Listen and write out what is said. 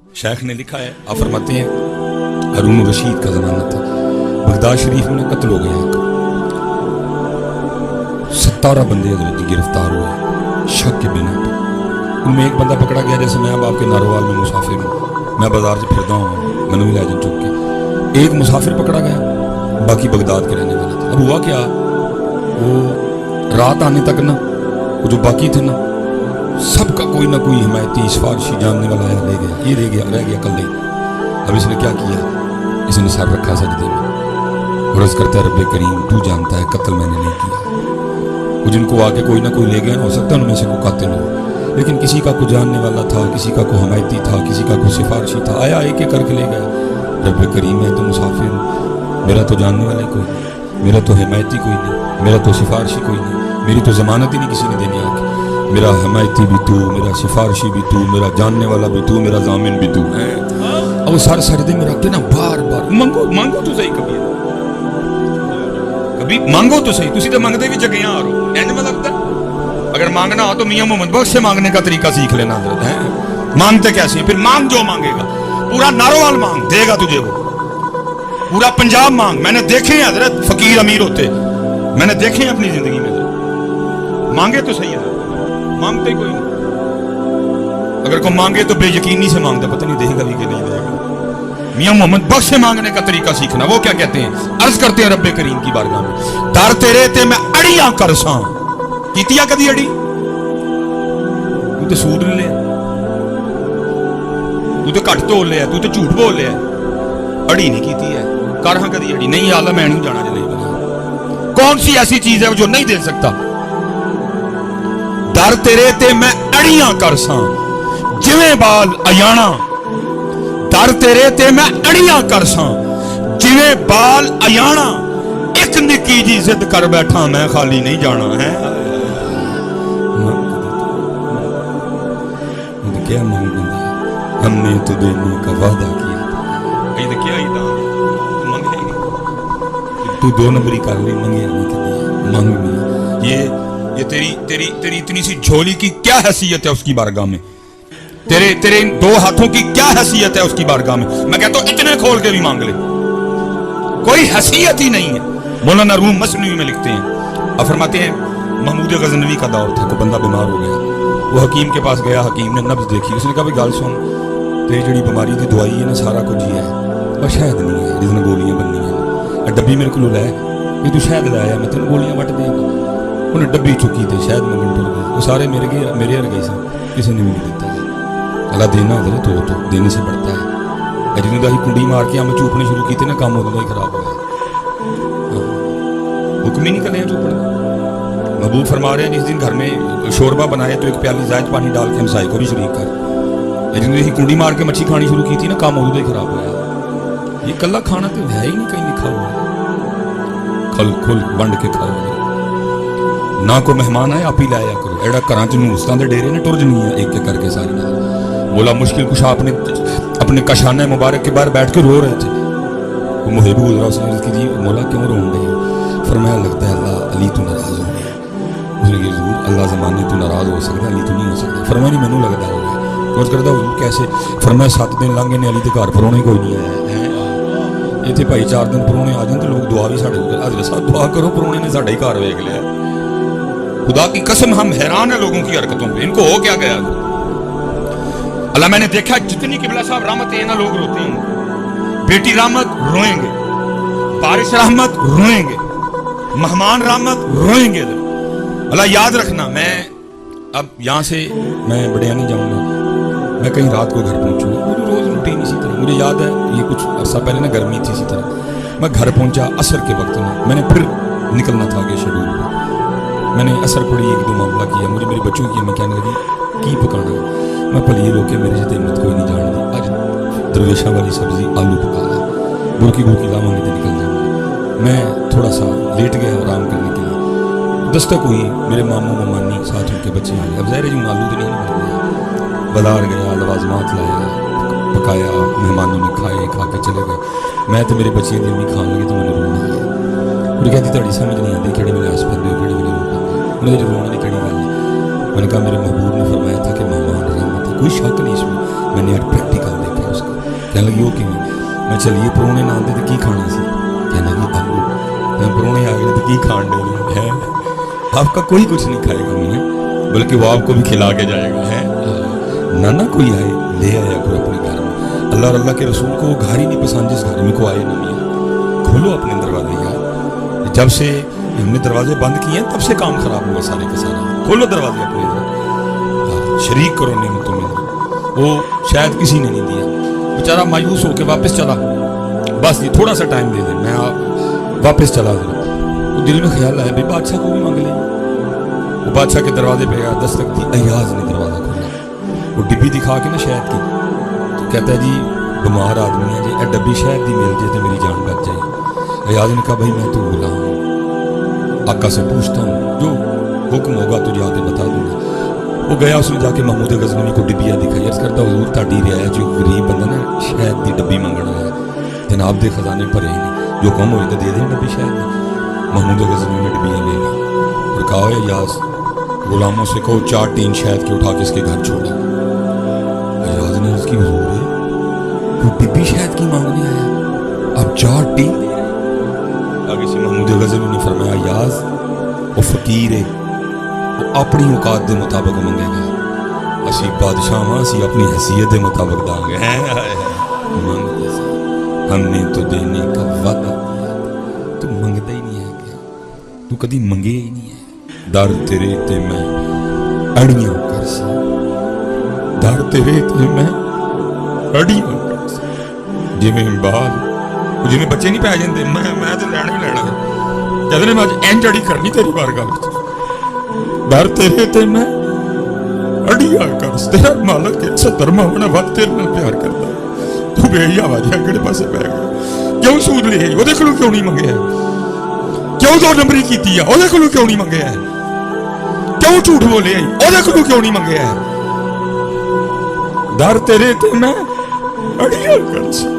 शेख ने लिखा है, आप फरमाते हैं हारून रशीद का ज़माना था, बगदाद शरीफ में कत्ल हो गया, 17 बंदे हजरत जी गिरफ्तार हुए शक के बिना पर। उनमें एक बंदा पकड़ा गया, जैसे मैं अब आपके नारोवाल में मुसाफिर हूँ, मैं बाजार से फिरता हूँ, मैंने भी लाजन चुप के, एक मुसाफिर पकड़ा गया, बाकी बगदाद के रहने वाले थे। अब हुआ क्या, वो रात आने तक ना वो जो बाकी थे ना सबका कोई ना कोई हिमायती सिफारशी जानने वाला आया, ले गया, ये रह गया कल नहीं। अब इसने क्या किया, इसने सर रखा सजदे में और अर्ज़ करता है रब्बे करीम तू जानता है कत्ल मैंने नहीं किया। वो जिनको आके कोई ना कोई ले गया, हो सकता है उनमें से कोई कातिल हो, लेकिन किसी का कोई जानने वाला था, किसी का कोई हमायती था, किसी का कोई सिफारशी था, आया एक एक करके ले गया। रब्बे करीम मैं तो मुसाफिर हूँ, मेरा तो जानने वाला कोई नहीं, मेरा तो हिमायती कोई नहीं, मेरा तो सिफारशी कोई नहीं, मेरी तो ज़मानत ही नहीं किसी ने देनी आके। मेरा हिमायती भी तू, मेरा सिफारशी भी तू, मेरा जानने वाला भी तू, मेरा जामिन भी तू है। अब वो सारे सजदे में रख के ना बार बार मांगो मांगो तो सही, कभी मांगो तो सही, तुसी तो मांगते भी जगह आ रहो एंड में लगता। अगर मांगना हो तो मियां मोहम्मद बख्श से मांगने का तरीका सीख लेना है। मांगते कैसे, फिर मांग जो मांगेगा, पूरा नारोवाल मांग देगा तुझे वो, पूरा पंजाब मांग। मैंने देखे हैं हजरत फकीर अमीर होते, मैंने देखे हैं अपनी जिंदगी में। मांगे तो सही है, मांगते कोई नहीं। अगर कोई मांगे तो बेयकीनी से मांगता, पता नहीं देगा भी कि नहीं देगा। मियां मोहम्मद बख्श से मांगने का तरीका सीखना। वो क्या कहते हैं, अर्ज करते हैं रब्बे करीम की बारगाह में, दर तेरे ते मैं अड़ियां करसा कीतिया कदी अड़ी, तू तो सूट ले लिया, तू तो घट तोल लिया, तू तो झूठ बोल लिया, अड़ी नहीं कीती है, कर हाँ कदी अड़ी नहीं। आला मैं नहीं जाना, नहीं बना। कौन सी ऐसी चीज है जो नहीं दे सकता। दर तेरे ते मैं अड़ियां करसा जिवें बाल अयाना, दर तेरे ते मैं अड़ियां करसा जिवें बाल अयाना, एक निक्की जी जिद कर बैठा मैं खाली नहीं जाना है। क्या मांग बंदा, हमने तो देने का वादा किया, क्या ही था मंगे ही नहीं, तू 2 नंबरी कर ली, मंगे मांग नहीं। ये तेरी इतनी सी झोली की क्या हैसियत है उसकी बारगाह में, तेरे 2 हाथों की क्या हैसियत है उसकी बारगाह में। मैं कहता हूं इतने खोल के भी मांग ले, कोई हैसियत ही नहीं है। मौलाना रूम मसनवी में लिखते हैं, अब फरमाते हैं महमूद गजनवी का दौर था, कोई बंदा बीमार हो गया, वो हकीम के पास गया, हकीम ने नब्ज देखी, उसने कहा भाई गल सुन, तेरी जड़ी बीमारी की दवाई है ना सारा कुछ ही है, पर शहद नहीं है जिसने गोलियां बननी है, डब्बी मेरे को लै कि तू शहद लाया मैं तेन गोलियां वट देगा। उन्हें डब्बी चुकी थे, शहद मंगन टुर गए, वो सारे मेरे गए सन, किसी ने भी नहीं दिता। अल्लाह देना तो देने से बढ़ता है। जिन्होंने अभी कुंडी मार के हम चूपने शुरू किए ना, काम उदों ही खराब होया, हुक्म ही नहीं करने चूपने। महबूब फरमा रहे हैं जिस दिन घर में शोरबा बनाए तो 1 प्याली जायद पानी डाल के हमसाए को भी शरीक कर। जिन्होंने कुंडी मार के मच्छी खानी शुरू की थी ना, काम उदों ही खराब होया। ये कल्ला खाना तो है ही नहीं, कहीं लिखा हुआ खल खुल वंड के खाओ, ना कोई मेहमान आए आप ही लाया करो। एड़ा घर च नूसतां दे डेरे ने टुर जनी एक एक करके सारी। बोला मुश्किल कुशा अपने कशाने मुबारक के बाहर बैठ के रो रहे थे, वो मुहिब गुजरा, उसने की जी मौला क्यों रो रहे हो? फरमाया लगता है अल्लाह अली तो नाराज हो गया। उसने कहा जरूर अल्लाह ज़माने तो नाराज हो सकता, अली तो नहीं हो सकता। फरमाया नहीं मैनू लगता हो गया। कुछ करता हूँ कैसे? फरमाया 7 दिन लंघे ने अली के घर परौने कोई नहीं आया है। इतने भाई 4 दिन परौने आ जाए तो लोग दुआ भी साढ़े हजरत साहब दुआ करो, परौने ने साढ़ा ही घर वेख लिया। खुदा की कसम हम हैरान है लोगों की हरकतों पे, इनको हो क्या गया? अल्लाह मैंने देखा जितनी किबला साहब रहमत है ना लोग रोते हैं, बेटी रहमत रोएंगे, बारिश रहमत रोएंगे, मेहमान रहमत रोएंगे। अल्लाह याद रखना, मैं अब यहाँ से मैं बढ़िया नहीं जाऊँगा, मैं कहीं रात को घर पहुँचूँगा। मेरी रोज़ रूटीन इसी तरह, मुझे याद है ये कुछ अर्सा पहले ना गर्मी थी इसी तरह, मैं घर पहुँचा असर के वक्त में, मैंने फिर निकलना था आगे शेड्यूल में, मैंने असर पड़ी 1-2 मामला किया, मुझे मेरी बच्चों की मैं कहने लगी की पकाना, मैं भलिए लोग मेरे से हिम्मत कोई नहीं जान दी, अज दरवेशा वाली सब्जी आलू पका ला, बुरकी लावांगे तो निकल जाऊँगी। मैं थोड़ा सा लेट गया आराम करने के लिए, दस्तक हुई, मेरे मामू ममानी साथ उनके बच्चे आ गए। अब ज़ाहिर है जी आलू तो नहीं बन गया, बाजार गया, लवाजमात लाया, पकाया, मेहमानों ने खाए, खा के चले गए। मैं तो मेरे बच्चे की अम्मी खान लगी तो मैंने रोना आ गया। वो कहती ਤੁਹਾਡੀ समझ नहीं आती कि मेरे आस पास कि मेरे उन्हें जो रोने की कड़ी गल है। मैंने कहा मेरे महबूब ने फरमाया था कि मेहमान रहमत है, कोई शक नहीं इसमें। मैंने आज प्रैक्टिकल देखा, कहने लगी वो क्यों? मैं चलिए परौने ना आते तो की खाना सी? कहने लगी आलू। मैं परौने आ गए तो की खान देना है? आपका कोई कुछ नहीं खाएगा मियाँ, बल्कि वो आपको भी खिला के जाएगा है। ना कोई आए ले आया कोई अपने घर में। अल्लाह के रसूल को वो घर ही नहीं पसंद जिस घर में को आए ना मियाँ। खोलो अपने दरवाजे यार। जब से हमने दरवाजे बंद किए तब से काम खराब हुआ सारे का सारा। खोलो दरवाजे अपने, शरीक करो नेमतों में। वो शायद किसी ने नहीं दिया, बेचारा मायूस होकर वापस चला। बस ये थोड़ा सा टाइम दे दे, मैं वापस चला गया। तो दिल में ख्याल आया भाई बादशाह को भी मांग लें। वो बादशाह के दरवाजे पे गया, दस्तक दी, अय्याज ने दरवाजा खोला। वो डिब्बी दिखा के ना शहद की, तो कहता है जी बीमार आदमी है जी, ए डब्बी शहद की मिल जाए तो मेरी जान बच जाए। अय्याज ने कहा भाई मैं तो गुलाम हूँ, आका से पूछता हूँ, जो हुक्म होगा तुझे आगे बता दूंगा। वो गया, उसने जाके महमूद गजनवी को डिब्बिया दिखाई। अर्ज करता हुजूर ताड़ी रियाया जो गरीब बंदा ना शहद की डब्बी मंगना है, जनाब के खजाने भरे नहीं, जो कम हो तो दे दें डब्बी शहद में। महमूद गजनवी ने डिब्बियाँ ले ली और कहा अय्याज गुलामों से कहो 4 टीन शहद के उठा के इसके घर छोड़ा। अय्याज ने उसकी हुजूर है वो डिब्बी शहद की मांगने आया, अब 4 टीन। आगे से महमूद गजनवी ने फरमाया अय्याज वो फकीर है, वो अपनी औकात के मुताबिक मंगेगा, असी बादशाह हाँ, असी अपनी हैसियत के मुताबिक दांगे। हमने तो देने का वादा किया, तू मंगता ही नहीं है क्या? तू कभी मंगे ही नहीं है। दर तेरे ते मैं अड़ियां कर सा, दर तेरे ते मैं अड़ियां कर सा। जिवें बाल जिवें बच्चे नहीं पै जाते, मैं तो लैना ही लैना है। कहते मैं अज इंज अड़ी करनी तेरी बारगाह विच, दर तेरे ते मैं अड़िया कर। तेरा मालक है सदरमा होना वक्त तेरे नाल प्यार करता। तू बेहिया वाजिया किहड़े पासे पै गया? क्यों सूद ले आई? ओहदे कोलों क्यों नहीं मंगया? क्यों 2 नंबरी कीती है? ओहदे कोलों क्यों नहीं मंगया? क्यों झूठ बोले आई? ओहदे कोलों क्यों नहीं मंगया? दर तेरे ते मैं अड़िया कर।